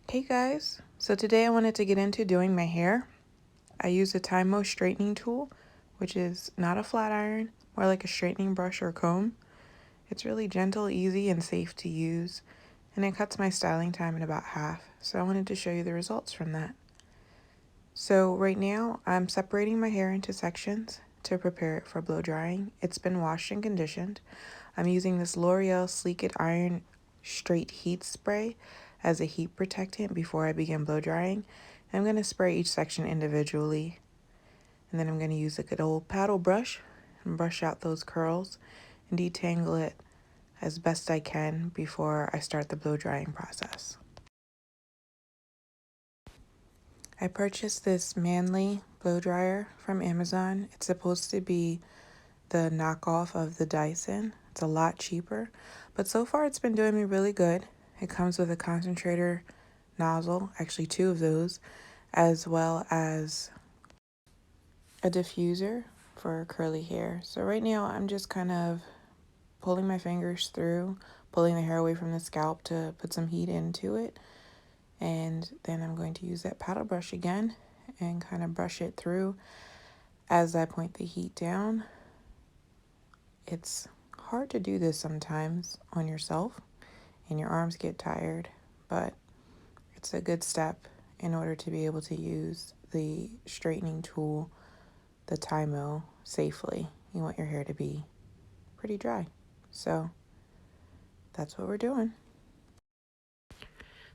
Hey guys, so today I wanted to get into doing my hair. I use a TYMO straightening tool, which is not a flat iron, more like a straightening brush or comb. It's really gentle, easy, and safe to use, and it cuts my styling time in about half, so I wanted to show you the results from that. So right now, I'm separating my hair into sections to prepare it for blow drying. It's been washed and conditioned. I'm using this L'Oreal Sleek It Iron Straight Heat Spray as a heat protectant before I begin blow drying. I'm going to spray each section individually, and then I'm going to use a good old paddle brush and brush out those curls and detangle it as best I can before I start the blow drying process. I purchased this Manly blow dryer from Amazon. It's supposed to be the knockoff of the Dyson. It's a lot cheaper, but so far it's been doing me really good. It comes with a concentrator nozzle, actually two of those, as well as a diffuser for curly hair. So right now I'm just kind of pulling my fingers through, pulling the hair away from the scalp to put some heat into it. And then I'm going to use that paddle brush again and kind of brush it through as I point the heat down. It's hard to do this sometimes on yourself and your arms get tired, but it's a good step in order to be able to use the straightening tool, the TYMO, safely. You want your hair to be pretty dry. So that's what we're doing.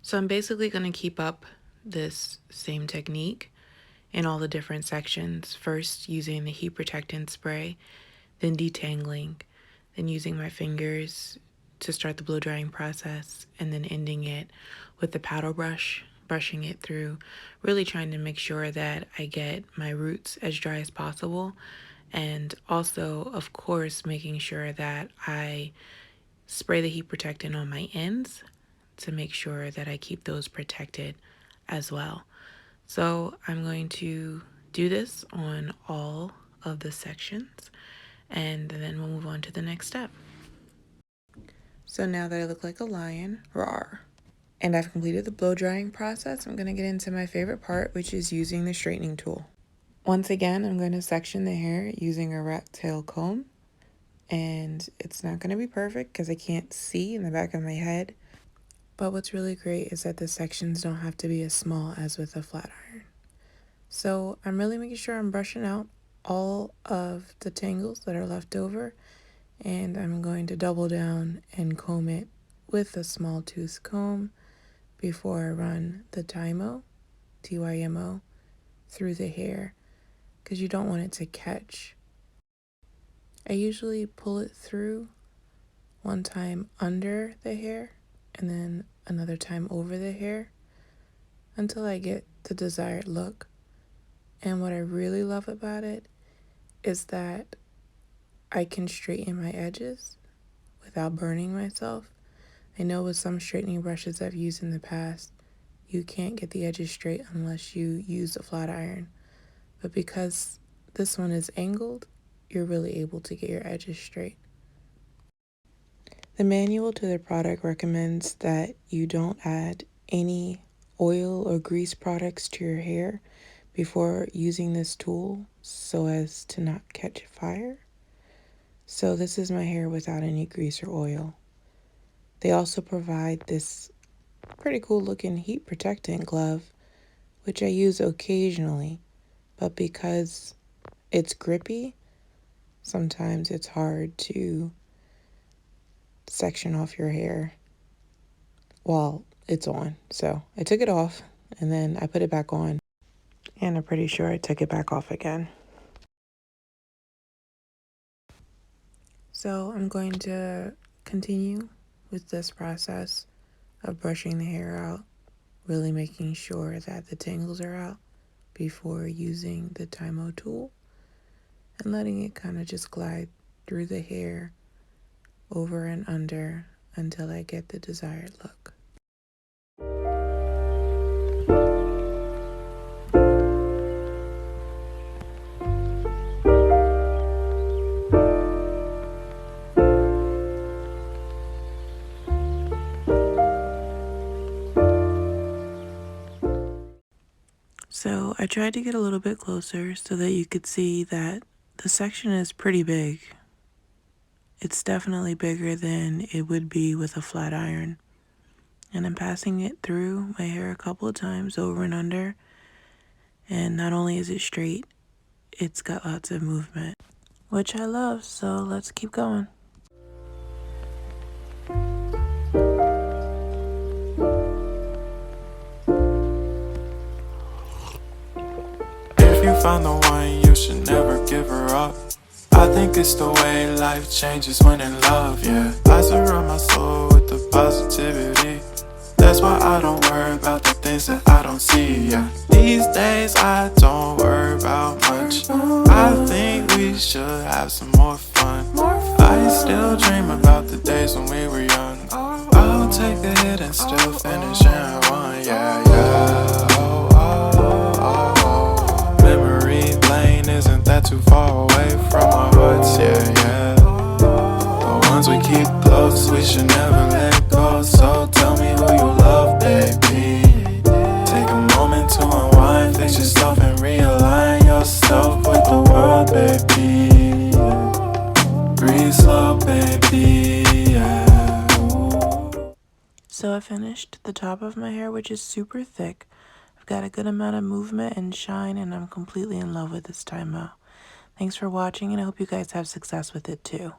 So I'm basically going to keep up this same technique in all the different sections. First using the heat protectant spray, then detangling, then using my fingers to start the blow drying process, and then ending it with the paddle brush, brushing it through, really trying to make sure that I get my roots as dry as possible. And also, of course, making sure that I spray the heat protectant on my ends to make sure that I keep those protected as well. So I'm going to do this on all of the sections, and then we'll move on to the next step. So now that I look like a lion, roar, and I've completed the blow drying process, I'm going to get into my favorite part, which is using the straightening tool. Once again, I'm going to section the hair using a rat tail comb, and it's not going to be perfect because I can't see in the back of my head. But what's really great is that the sections don't have to be as small as with a flat iron. So I'm really making sure I'm brushing out all of the tangles that are left over, and I'm going to double down and comb it with a small tooth comb before I run the TYMO, TYMO, through the hair, because you don't want it to catch. I usually pull it through one time under the hair and then another time over the hair until I get the desired look. And what I really love about it is that I can straighten my edges without burning myself. I know with some straightening brushes I've used in the past, you can't get the edges straight unless you use a flat iron. But because this one is angled, you're really able to get your edges straight. The manual to the product recommends that you don't add any oil or grease products to your hair before using this tool so as to not catch fire. So this is my hair without any grease or oil. They also provide this pretty cool looking heat protectant glove, which I use occasionally, but because it's grippy, sometimes it's hard to section off your hair while it's on. So I took it off and then I put it back on, and I'm pretty sure I took it back off again. So I'm going to continue with this process of brushing the hair out, really making sure that the tangles are out before using the TYMO tool, and letting it kind of just glide through the hair over and under until I get the desired look. So I tried to get a little bit closer so that you could see that the section is pretty big. It's definitely bigger than it would be with a flat iron. And I'm passing it through my hair a couple of times over and under. And not only is it straight, it's got lots of movement, which I love, so let's keep going. If you find the one, you should never give her up. I think it's the way life changes when in love, yeah. I surround my soul with the positivity. That's why I don't worry about the things that I don't see, yeah. These days I don't worry about much. I think we should have some more fun. I still dream about the days when we were young. I'll take a hit and still finish in one, yeah, yeah. Oh, oh, oh, oh. Memory lane isn't that too far away from our hearts, yeah, yeah. The ones we keep close, we should never let go. So tell me who you love, baby. Take a moment to unwind, fix yourself and realign yourself with the world, baby. Breathe slow, baby, yeah. So I finished the top of my hair, which is super thick. I've got a good amount of movement and shine, and I'm completely in love with this TYMO. Thanks for watching, and I hope you guys have success with it too.